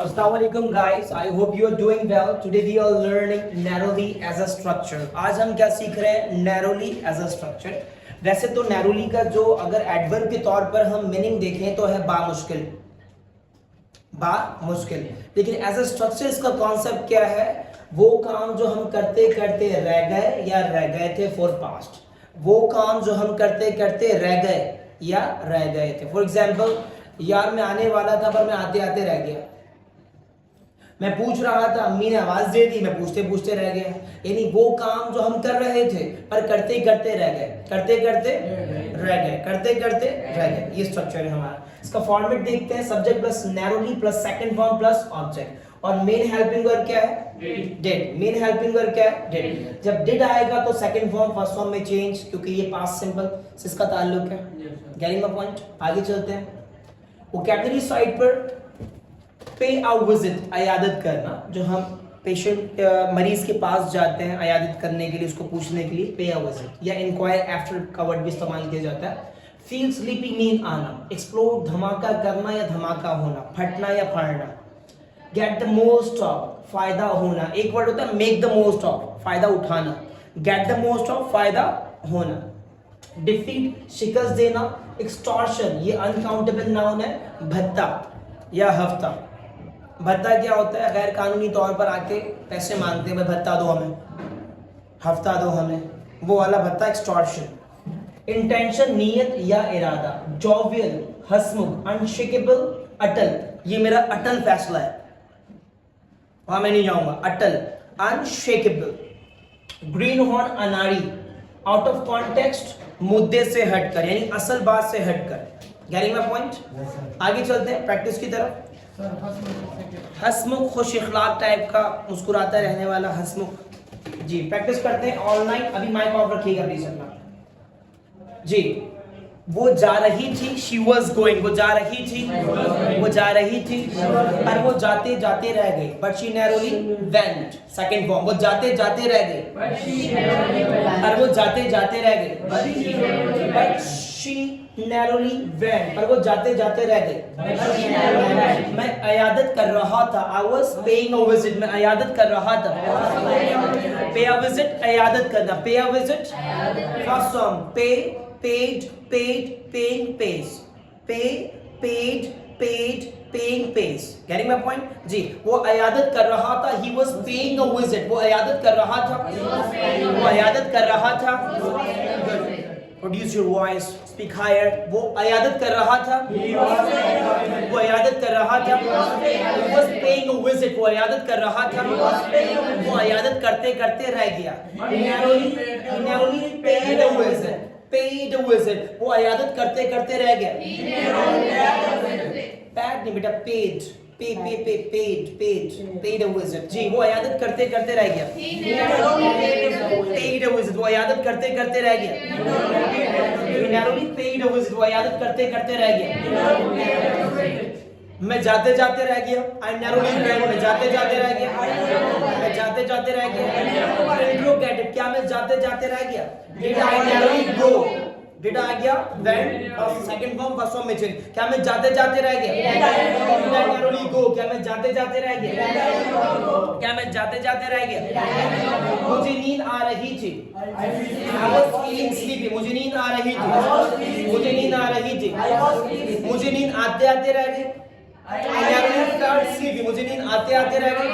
Assalamualaikum guys, I hope you are doing well. Today we are learning narrowly as a structure. आज हम क्या सीख रहे हैं? Narrowly as a structure. वैसे तो narrowly का जो अगर एडवर्ब के तौर पर हम मीनिंग देखें तो है बामुश्किल, बामुश्किल। लेकिन एज अ स्ट्रक्चर इसका कॉन्सेप्ट क्या है? वो काम जो हम करते करते रह गए या रह गए थे फॉर पास्ट, वो काम जो हम करते करते रह गए या रह गए थे। फॉर एग्जाम्पल, यार मैं आने वाला था पर मैं आते आते रह गया। मैं पूछ रहा था, अम्मी ने आवाज दे दी, मैं पूछते पूछते रह गया। यानी वो काम जो हम कर रहे थे पर करते करते रह गए, करते करते रह गए, करते करते रह गए। ये स्ट्रक्चर है हमारा। इसका फॉर्मेट देखते हैं, subject plus narrowly plus second form plus object. और मेन हेल्पिंग वर्ब क्या है? डिड। मेन हेल्पिंग वर्ब क्या है? डिड। जब डिड आएगा तो सेकंड फॉर्म फर्स्ट फॉर्म में चेंज, क्योंकि ये पास्ट सिंपल से इसका ताल्लुक है। Getting my point? आगे चलते हैं। वोकैबुलरी साइड पर पे अ विजिट, अयादत करना। जो हम पेशेंट मरीज के पास जाते हैं अयादत करने के लिए, उसको पूछने के लिए पे अ विजिट या इंक्वायर आफ्टर का वर्ड भी इस्तेमाल किया जाता है। फील स्लीपी नींद आना। एक्सप्लोड, धमाका करना या धमाका होना, फटना या फाड़ना। गेट द मोस्ट ऑफ, फायदा होना। एक वर्ड होता है मेक द मोस्ट ऑफ, फायदा उठाना। गेट द मोस्ट ऑफ, फायदा होना। डिफीट, शिकस्त देना। एक्सटॉर्शन, ये अनकाउंटेबल नाउन है, भत्ता या हफ्ता। भत्ता क्या होता है? गैर कानूनी तौर पर आके पैसे मांगते हैं, भाई भत्ता दो हमें, हफ्ता दो हमें, वो वाला भत्ता एक्सटॉर्शन। इंटेंशन, नीयत या इरादा। जॉवियल, हंसमुख। अनशेकेबल, अटल, ये मेरा अटल फैसला है, वहां मैं नहीं जाऊंगा, अटल, अनशेकेबल। ग्रीन हॉर्न, अनाड़ी। आउट ऑफ कॉन्टेक्स्ट, मुद्दे से हटकर, यानी असल बात से हटकर। Getting my point? आगे चलते हैं प्रैक्टिस की तरफ। हंसमुख, खुश इखलाक टाइप का, मुस्कुराता रहने वाला, हंसमुख। जी प्रैक्टिस करते हैं ऑनलाइन। अभी माइक ऑफ रखिएगा प्लीज अपना। जी, वो जा रही थी, शी वॉज गोइंग, वो जा रही थी, वो जा रही थी, पर वो जाते जाते रह गई। But she narrowly went, second form, वो जाते जाते रह गई, पर वो जाते जाते रह गई। बट शी नैरोली वेंट, पर वो जाते जाते रह गई। मैं अयादत कर रहा था, I was paying a visit, मैं अयादत कर रहा था। पे अ विजिट, अयादत करना। Pay a visit, first form, pay, paid, paid, paying, pays. Pay, paid, paid, paying, pays. Getting my point? जी, वो अयादत कर रहा था, he was paying a visit, वो अयादत कर रहा था, वो अयादत कर रहा था। Produce your voice, speak higher. वो अयादत कर रहा था, वो अयादत कर रहा था। He was paying a visit, वो अयादत कर रहा था, वो अयादत करते करते रह गया। Narrowly paid a visit, paid a visit, वो अयादत करते करते रह गया। पैड नहीं बेटा, paid, pay pay pay paid, paid, paid a visit. जी, वो अयादत करते करते रह गया। पेड अ विजिट, वो अयादत करते करते रह गया। नैरोली पेड अ विजिट, वो अयादत करते करते रह गया। मैं जाते जाते रह गया, आई नैरोली वेंट, मैं जाते जाते रह गया, मैं जाते जाते रह गया। इंट्रोगेटिव, क्या मैं जाते जाते रह गया? डिड आई नैरोली गो, डिड आ गया, वेंट और सेकंड फॉर्म फर्स्ट फॉर्म में चेंज। क्या मैं जाते जाते रह गया? डिड आई नैरोली गो, क्या मैं जाते जाते रह गया? क्या मैं जाते जाते रह गया? मुझे नींद आ रही थी, आई वाज फीलिंग स्लीपी, मुझे नींद आ रही थी, मुझे नींद आ रही थी। मुझे नींद आते आते रह गई, आई नैरोली फेल्ट स्लीपी, मुझे नींद आते आते रह गई।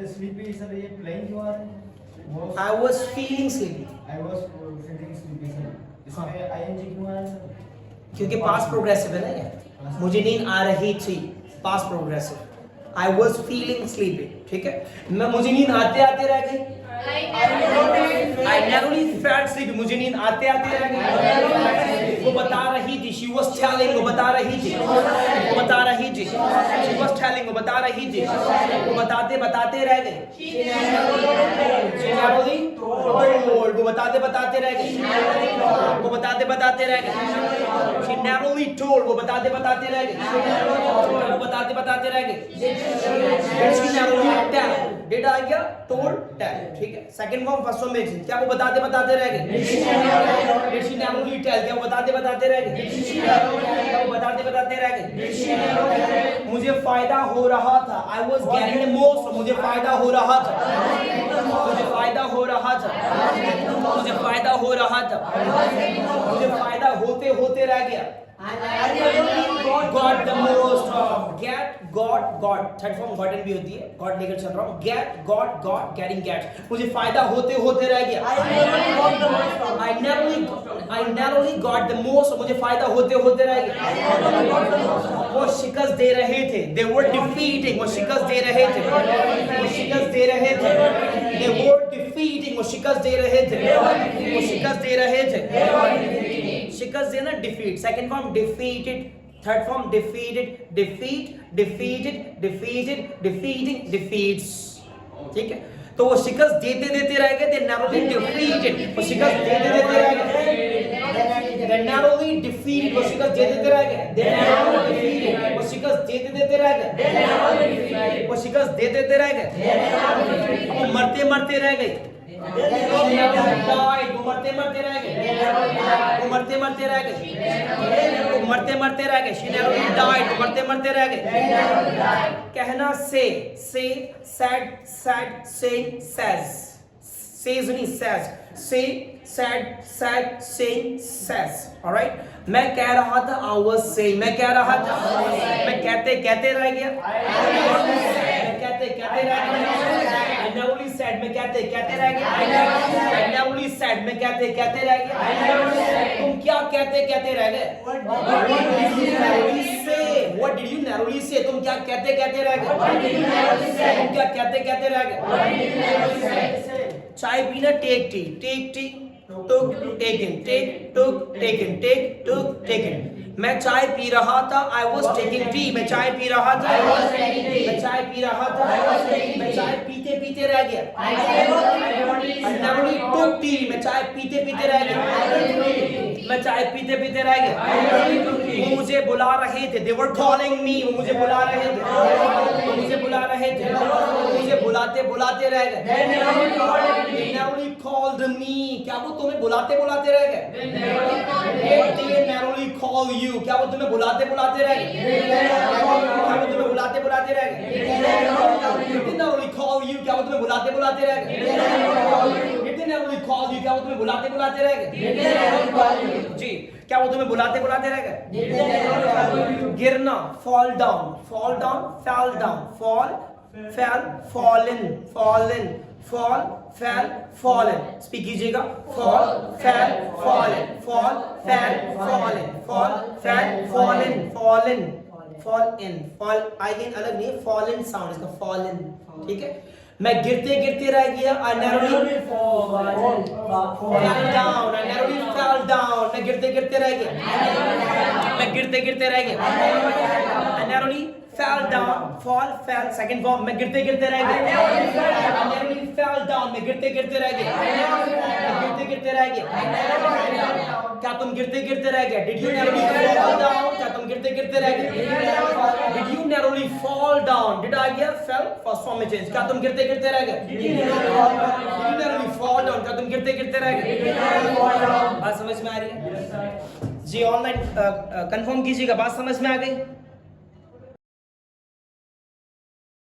Sleepy, sir, ये playing you are? I was feeling sleepy, I was feeling sleepy, sir. इसमें ing क्यों आया सर? क्योंकि पास्ट प्रोग्रेसिव है ना ये। मुझे नींद आ रही थी, past progressive. I was feeling sleepy, ठीक है। मैं, मुझे नींद आते आते रह गई, I narrowly felt sleepy, मुझे नींद आते आते रह गई। वो बता रही थी, she was telling, वो बता रही थी, वो बता रही थी, she was telling, वो बता रही थी, वो बताते बताते रह गई। She narrowly told, वो बताते बताते रह गई, वो बताते बताते रह गई। She narrowly told, वो बताते बताते रह गई, वो बताते बताते रह गई। She narrowly tell, did आ गया, told, tell, ठीक है। सेकंड फॉर्म फर्स्ट फॉर्म में क्या वो बताते बताते रह गए? Did she narrowly tell, क्या वो बताते बताते रह गए? क्या वो बताते बताते रह गए? मुझे फायदा हो रहा था, I was getting the most, मुझे फायदा हो रहा था, मुझे फायदा हो रहा था, मुझे फायदा हो रहा था, मुझे फायदा होते होते रह गया। Got the most of, get, got, third form gotten भी होती है, गॉट लेकर चल रहा हूँ, get, got, getting, get, मुझे फायदा होते होते रह गया। I narrowly got the most, मुझे फायदा होते होते रह गया। वो शिकस्त दे रहे थे, they were defeating, वो शिकस्त दे रहे थे, वो शिकस्त दे रहे थे, they were defeating, वो शिकस्त दे रहे थे, वो शिकस्त दे रहे थे, शिकस्त देना defeat, second form defeated, third form defeated, defeated, defeating, defeats, ठीक है। तो वो शिकस्त देते देते रह गए, they narrowly defeated, वो शिकस्त देते देते रह गए, they narrowly defeated, वो शिकस्त देते देते रह गए, they narrowly defeated, वो शिकस्त देते देते रह गए, they narrowly defeated, वो शिकस्त देते देते रह गए, they narrowly defeated, वो मरते मरते रह गए, वो मरते मरते रह गए, वो मरते मरते रह गए, वो मरते मरते रह गए, she narrowly died, वो मरते मरते रह गए। कहना say, said, saying, says, says नहीं says, say, said, saying, says, alright? मैं कह रहा था, I was saying, मैं कह रहा था, मैं कहते कहते रह गया, मैं कहते कहते रह गया, I narrowly said, मैं कहते कहते रह गया, I narrowly said, मैं कहते कहते रह गया, तुम क्या कहते कहते रह गए? What did you narrowly say? What did you narrowly say? तुम क्या कहते कहते रह गए? What did you narrowly say? तुम क्या कहते कहते रह गए? What did you narrowly say? चाय पीना, take tea, took, taken, take, took, taken, take, took, taken। मैं चाय पी रहा था, I was taking tea, मैं चाय पी रहा था, मैं चाय पी रहा था, मैं चाय पीते पीते रह गया, I narrowly took tea, मैं चाय पीते पीते रह गया, मैं चाय पीते पीते रह गया, वो मुझे बुला रहे थे, they were calling me, वो मुझे बुला रहे थे, वो मुझे बुला रहे थे, मुझे बुलाते बुलाते रह गए, they narrowly called me, क्या वो तुम्हें बुलाते बुलाते रह गए, they narrowly call you, क्या वो तुम्हें बुलाते बुलाते रह गए, क्या वो तुम्हें बुलाते बुलाते रह गए, they narrowly call you, क्या वो तुम्हें बुलाते बुलाते रह गए, they narrowly call you, क्या वो तुम्हें बुलाते बुलाते रह गए, जी क्या वो तुम्हें बुलाते बुलाते रह गए, गिरना, fall down, fell down, fall, fell, fallen, speak कीजिएगा, fall, fell, fallen, fall, in अलग नहीं, fallen sound इसका, fallen, ठीक है। मैं गिरते गिरते रह गया, I narrowly fell down, मैं गिरते गिरते रह गया, मैं गिरते गिरते रह गया, I narrowly fell down, fall, fell, second form, मैं गिरते गिरते रह गया, I narrowly fell down, मैं गिरते गिरते रह गया, मैं गिरते गिरते रह गया, क्या तुम गिरते गिरते रह गए? Did you narrowly fall down? क्या तुम गिरते गिरते रह गए? Did you narrowly fall down? Did I get fell? First form में change, क्या तुम गिरते गिरते रह गए? Did you narrowly fall down? क्या तुम गिरते गिरते रह गए? बात समझ में आ रही है? जी ऑनलाइन कंफर्म कीजिएगा, बात समझ में आ गई?